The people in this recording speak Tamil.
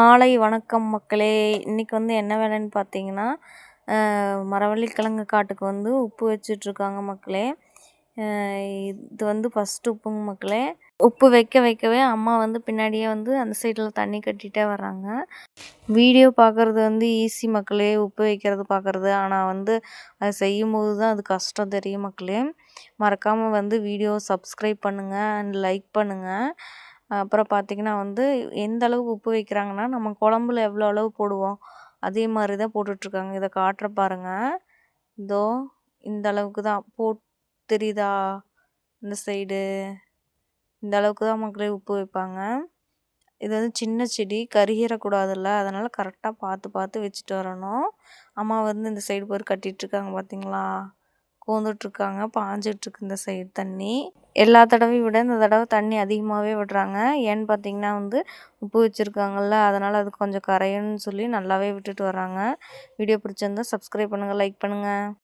மாலை வணக்கம் மக்களே. இன்றைக்கி என்ன வேலைன்னு பார்த்தீங்கன்னா, மரவள்ளிக்கிழங்கு காட்டுக்கு உப்பு வச்சிட்ருக்காங்க மக்களே. இது ஃபஸ்ட்டு உப்புங்க மக்களே. உப்பு வைக்கவே அம்மா பின்னாடியே அந்த சைடில் தண்ணி கட்டிகிட்டே வர்றாங்க. வீடியோ பார்க்குறது ஈஸி மக்களே, உப்பு வைக்கிறது பார்க்குறது. ஆனால் அது செய்யும்போது தான் அது கஷ்டம் தெரியும் மக்களே. மறக்காமல் வீடியோ சப்ஸ்கிரைப் பண்ணுங்கள் அண்ட் லைக் பண்ணுங்கள். அப்புறம் பார்த்திங்கன்னா எந்த அளவுக்கு உப்பு வைக்கிறாங்கன்னா, நம்ம குழம்புல எவ்வளோ அளவு போடுவோம் அதே மாதிரி தான் போட்டுட்ருக்காங்க. இதை காட்டுற பாருங்கள். இதோ இந்த அளவுக்கு தான் தெரியுதா? இந்த சைடு இந்த அளவுக்கு தான் மக்களே உப்பு வைப்பாங்க. இது சின்ன செடி கருகிடக்கூடாதுல்ல, அதனால் கரெக்டாக பார்த்து வச்சுட்டு வரணும். அம்மா இந்த சைடு போய் கட்டிகிட்ருக்காங்க பார்த்தீங்களா, கோந்துட்ருக்காங்க, பாஞ்சிட்ருக்கு இந்த சைடு தண்ணி. எல்லா தடவையும் விட இந்த தடவை தண்ணி அதிகமாகவே விடுறாங்க. ஏன்னு பார்த்தீங்கன்னா உப்பு வச்சுருக்காங்கல்ல, அதனால் அது கொஞ்சம் கரையணும்னு சொல்லி நல்லாவே விட்டுட்டு வராங்க. வீடியோ பிடிச்சிருந்தா சப்ஸ்கிரைப் பண்ணுங்கள், லைக் பண்ணுங்கள்.